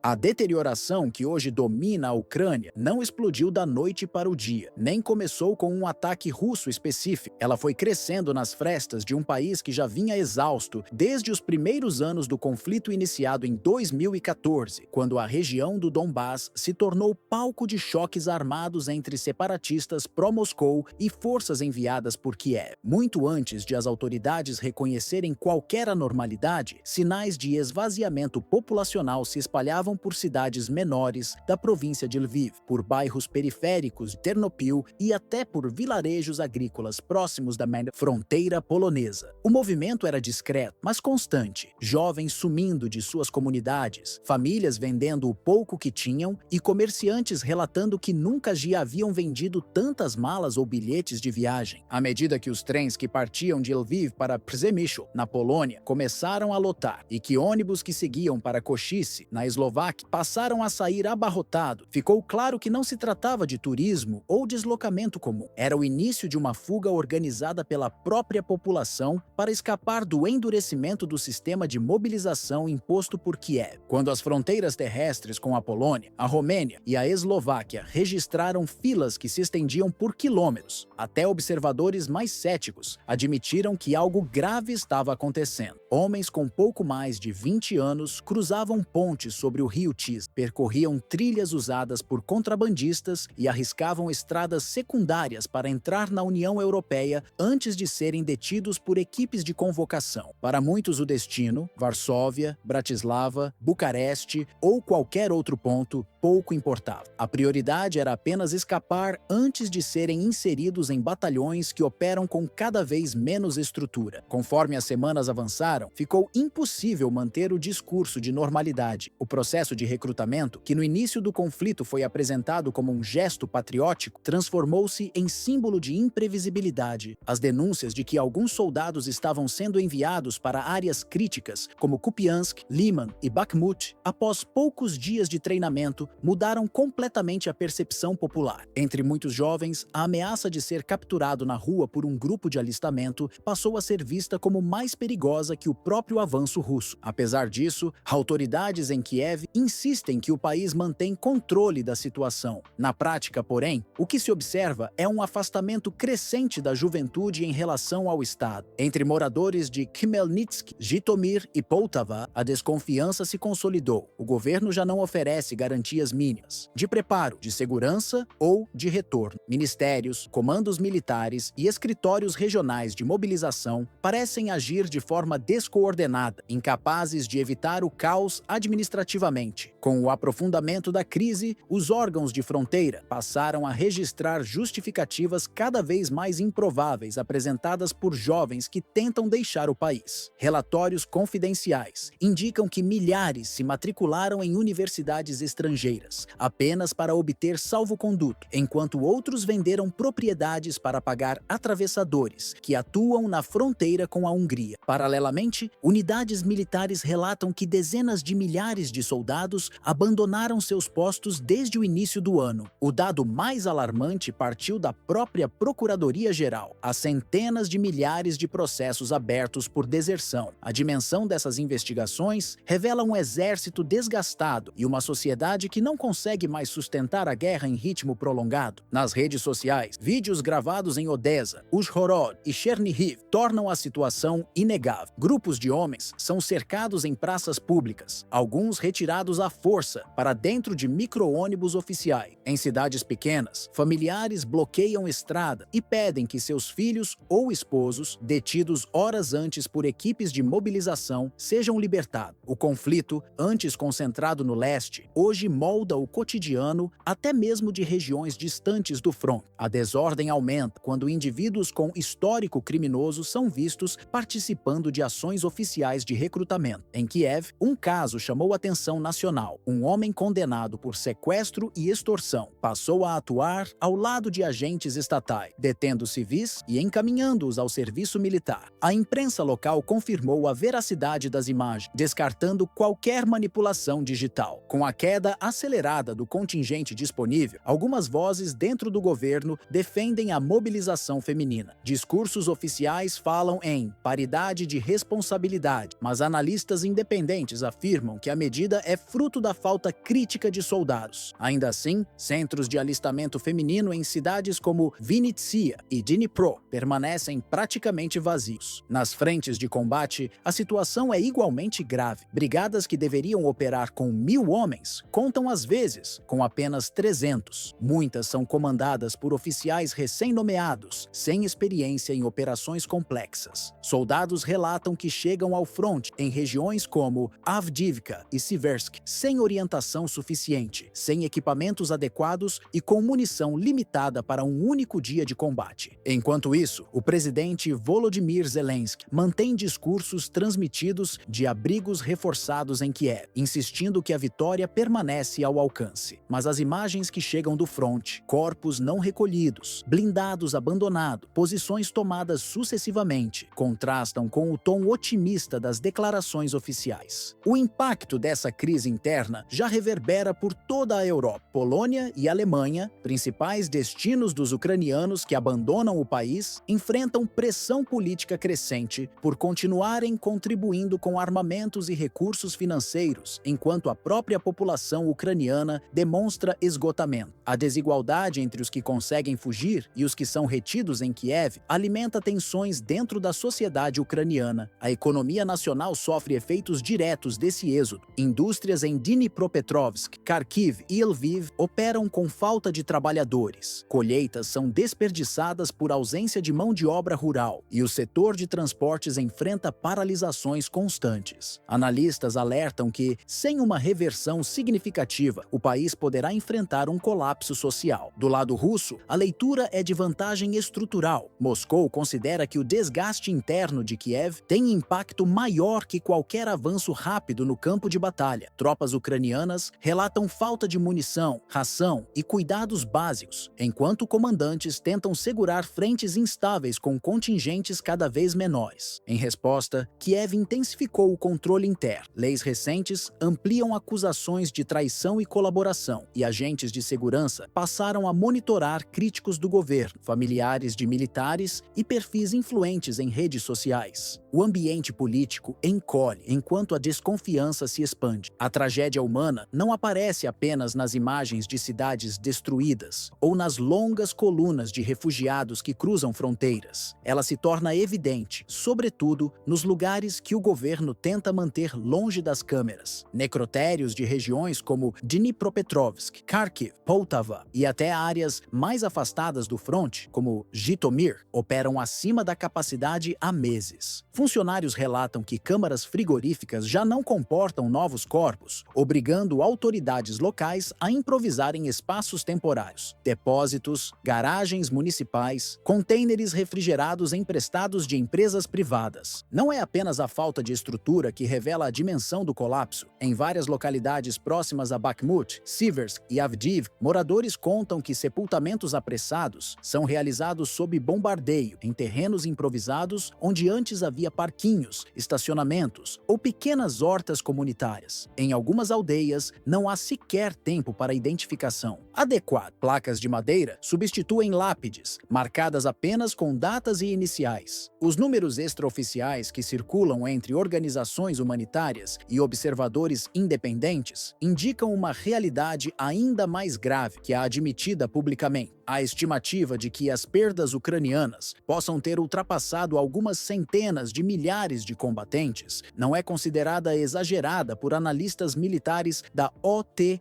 A deterioração que hoje domina a Ucrânia não explodiu da noite para o dia, nem começou com um ataque russo específico. Ela foi crescendo nas frestas de um país que já vinha exausto desde os primeiros anos do conflito iniciado em 2014, quando a região do Donbás se tornou palco de choques armados entre separatistas pró-Moscou e forças enviadas por Kiev. Muito antes de as autoridades reconhecerem qualquer anormalidade, sinais de esvaziamento populacional se espalhavam por cidades menores da província de Lviv, por bairros periféricos de Ternopil e até por vilarejos agrícolas próximos da fronteira polonesa. O movimento era discreto, mas constante. Jovens sumindo de suas comunidades, famílias vendendo o pouco que tinham e comerciantes relatando que nunca já haviam vendido tantas malas ou bilhetes de viagem. À medida que os trens que partiam de Lviv para Przemysl, na Polônia, começaram a lotar e que ônibus que seguiam para Košice, na Eslováquia, passaram a sair abarrotados, ficou claro que não se tratava de turismo ou deslocamento comum. Era o início de uma fuga organizada pela própria população para escapar do endurecimento do sistema de mobilização imposto por Kiev. Quando as fronteiras terrestres com a Polônia, a Romênia e a Eslováquia registraram filas que se estendiam por quilômetros, até observadores mais céticos admitiram que algo grave estava acontecendo. Homens com pouco mais de 20 anos cruzavam pontes sobre o rio Tis, percorriam trilhas usadas por contrabandistas e arriscavam estradas secundárias para entrar na União Europeia antes de serem detidos por equipes de convocação. Para muitos o destino, Varsóvia, Bratislava, Bucareste ou qualquer outro ponto, pouco importava. A prioridade era apenas escapar antes de serem inseridos em batalhões que operam com cada vez menos estrutura. Conforme as semanas avançaram, ficou impossível manter o discurso de normalidade. O processo de recrutamento, que no início do conflito foi apresentado como um gesto patriótico, transformou-se em símbolo de imprevisibilidade. As denúncias de que alguns soldados estavam sendo enviados para áreas críticas, como Kupiansk, Liman e Bakhmut, após poucos dias de treinamento, mudaram completamente a percepção popular. Entre muitos jovens, a ameaça de ser capturado na rua por um grupo de alistamento passou a ser vista como mais perigosa que o próprio avanço russo. Apesar disso, autoridades em Kiev insistem que o país mantém controle da situação. Na prática, porém, o que se observa é um afastamento crescente da juventude em relação ao Estado. Entre moradores de Khmelnytsk, Jitomir e Poltava, a desconfiança se consolidou. O governo já não oferece garantias mínimas de preparo, de segurança ou de retorno. Ministérios, comandos militares e escritórios regionais de mobilização parecem agir de forma descoordenada, incapazes de evitar o caos administrativamente. Com o aprofundamento da crise, os órgãos de fronteira passaram a registrar justificativas cada vez mais improváveis apresentadas por jovens que tentam deixar o país. Relatórios confidenciais indicam que milhares se matricularam em universidades estrangeiras, apenas para obter salvo-conduto, enquanto outros venderam propriedades para pagar atravessadores que atuam na fronteira com a Hungria. Paralelamente, unidades militares relatam que dezenas de milhares de soldados abandonaram seus postos desde o início do ano. O dado mais alarmante partiu da própria Procuradoria-Geral. Há centenas de milhares de processos abertos por deserção. A dimensão dessas investigações revela um exército desgastado e uma sociedade que não consegue mais sustentar a guerra em ritmo prolongado. Nas redes sociais, vídeos gravados em Odessa, Uzhhorod e Chernihiv tornam a situação inegável. Grupos de homens são cercados em praças públicas, alguns retirados à força para dentro de micro-ônibus oficiais. Em cidades pequenas, familiares bloqueiam estrada e pedem que seus filhos ou esposos, detidos horas antes por equipes de mobilização, sejam libertados. O conflito, antes concentrado no leste, hoje molda o cotidiano até mesmo de regiões distantes do front. A desordem aumenta quando indivíduos com histórico criminoso são vistos participando de ações oficiais de recrutamento. Em Kiev, um caso chamou a atenção nacional. Um homem condenado por sequestro e extorsão passou a atuar ao lado de agentes estatais, detendo civis e encaminhando-os ao serviço militar. A imprensa local confirmou a veracidade das imagens, descartando qualquer manipulação digital. Com a queda acelerada do contingente disponível, algumas vozes dentro do governo defendem a mobilização feminina. Discursos oficiais falam em paridade de responsabilidade responsabilidade, mas analistas independentes afirmam que a medida é fruto da falta crítica de soldados. Ainda assim, centros de alistamento feminino em cidades como Vinnytsia e Dnipro permanecem praticamente vazios. Nas frentes de combate, a situação é igualmente grave. Brigadas que deveriam operar com 1.000 homens contam às vezes com apenas 300. Muitas são comandadas por oficiais recém-nomeados, sem experiência em operações complexas. Soldados relatam que chegam ao fronte em regiões como Avdiivka e Siversk, sem orientação suficiente, sem equipamentos adequados e com munição limitada para um único dia de combate. Enquanto isso, o presidente Volodymyr Zelensky mantém discursos transmitidos de abrigos reforçados em Kiev, insistindo que a vitória permanece ao alcance. Mas as imagens que chegam do fronte, corpos não recolhidos, blindados abandonados, posições tomadas sucessivamente, contrastam com o tom otimista das declarações oficiais. O impacto dessa crise interna já reverbera por toda a Europa. Polônia e Alemanha, principais destinos dos ucranianos que abandonam o país, enfrentam pressão política crescente por continuarem contribuindo com armamentos e recursos financeiros, enquanto a própria população ucraniana demonstra esgotamento. A desigualdade entre os que conseguem fugir e os que são retidos em Kiev alimenta tensões dentro da sociedade ucraniana. A economia nacional sofre efeitos diretos desse êxodo. Indústrias em Dnipropetrovsk, Kharkiv e Lviv operam com falta de trabalhadores. Colheitas são desperdiçadas por ausência de mão de obra rural e o setor de transportes enfrenta paralisações constantes. Analistas alertam que, sem uma reversão significativa, o país poderá enfrentar um colapso social. Do lado russo, a leitura é de vantagem estrutural. Moscou considera que o desgaste interno de Kiev tem impacto maior que qualquer avanço rápido no campo de batalha. Tropas ucranianas relatam falta de munição, ração e cuidados básicos, enquanto comandantes tentam segurar frentes instáveis com contingentes cada vez menores. Em resposta, Kiev intensificou o controle interno. Leis recentes ampliam acusações de traição e colaboração, e agentes de segurança passaram a monitorar críticos do governo, familiares de militares e perfis influentes em redes sociais. O ambiente político encolhe enquanto a desconfiança se expande. A tragédia humana não aparece apenas nas imagens de cidades destruídas ou nas longas colunas de refugiados que cruzam fronteiras. Ela se torna evidente, sobretudo, nos lugares que o governo tenta manter longe das câmeras. Necrotérios de regiões como Dnipropetrovsk, Kharkiv, Poltava e até áreas mais afastadas do fronte, como Jitomir, operam acima da capacidade há meses. Funcionários relatam que câmaras frigoríficas já não comportam novos corpos, obrigando autoridades locais a improvisar em espaços temporários. Depósitos, garagens municipais, contêineres refrigerados emprestados de empresas privadas. Não é apenas a falta de estrutura que revela a dimensão do colapso. Em várias localidades próximas a Bakhmut, Siversk e Avdiivka, moradores contam que sepultamentos apressados são realizados sob bombardeio em terrenos improvisados onde antes havia parquinhos, estacionamentos ou pequenas hortas comunitárias. Em algumas aldeias, não há sequer tempo para identificação adequada. Placas de madeira substituem lápides, marcadas apenas com datas e iniciais. Os números extraoficiais que circulam entre organizações humanitárias e observadores independentes indicam uma realidade ainda mais grave que a admitida publicamente. A estimativa de que as perdas ucranianas possam ter ultrapassado algumas centenas de milhares de combatentes não é considerada exagerada por analistas militares da OTAN,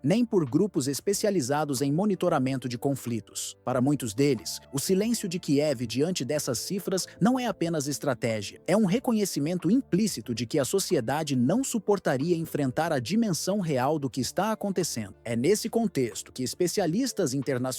nem por grupos especializados em monitoramento de conflitos. Para muitos deles, o silêncio de Kiev diante dessas cifras não é apenas estratégia, é um reconhecimento implícito de que a sociedade não suportaria enfrentar a dimensão real do que está acontecendo. É nesse contexto que especialistas internacionais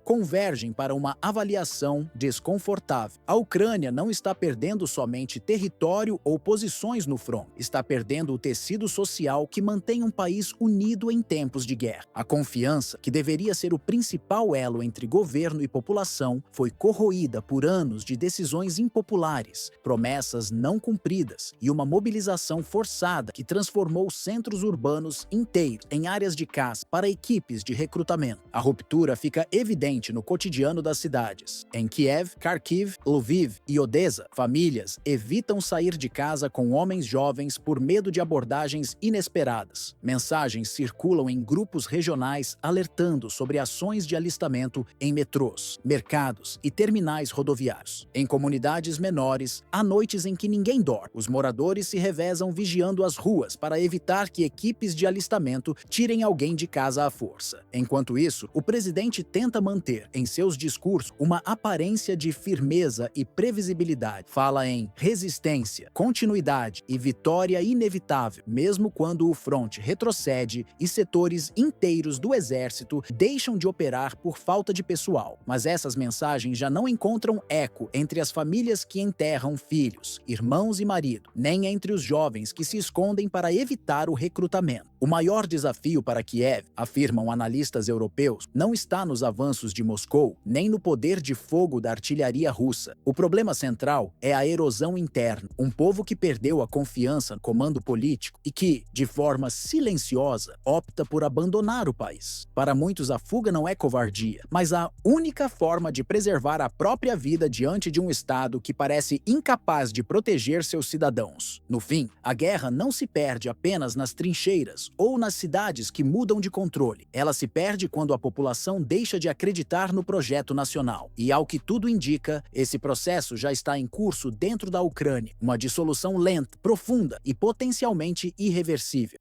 convergem para uma avaliação desconfortável. A Ucrânia não está perdendo somente território ou posições no front, está perdendo o tecido social que mantém um país unido em tempos de guerra. A confiança, que deveria ser o principal elo entre governo e população, foi corroída por anos de decisões impopulares, promessas não cumpridas e uma mobilização forçada que transformou centros urbanos inteiros em áreas de caça para equipes de recrutamento. A ruptura fica fica evidente no cotidiano das cidades. Em Kiev, Kharkiv, Lviv e Odessa, famílias evitam sair de casa com homens jovens por medo de abordagens inesperadas. Mensagens circulam em grupos regionais alertando sobre ações de alistamento em metrôs, mercados e terminais rodoviários. Em comunidades menores, há noites em que ninguém dorme. Os moradores se revezam vigiando as ruas para evitar que equipes de alistamento tirem alguém de casa à força. Enquanto isso, o presidente tenta manter em seus discursos uma aparência de firmeza e previsibilidade. Fala em resistência, continuidade e vitória inevitável, mesmo quando o fronte retrocede e setores inteiros do exército deixam de operar por falta de pessoal. Mas essas mensagens já não encontram eco entre as famílias que enterram filhos, irmãos e marido, nem entre os jovens que se escondem para evitar o recrutamento. O maior desafio para Kiev, afirmam analistas europeus, não está nos avanços de Moscou, nem no poder de fogo da artilharia russa. O problema central é a erosão interna, um povo que perdeu a confiança no comando político e que, de forma silenciosa, opta por abandonar o país. Para muitos, a fuga não é covardia, mas a única forma de preservar a própria vida diante de um Estado que parece incapaz de proteger seus cidadãos. No fim, a guerra não se perde apenas nas trincheiras ou nas cidades que mudam de controle. Ela se perde quando a população deixa de acreditar no projeto nacional. E, ao que tudo indica, esse processo já está em curso dentro da Ucrânia, uma dissolução lenta, profunda e potencialmente irreversível.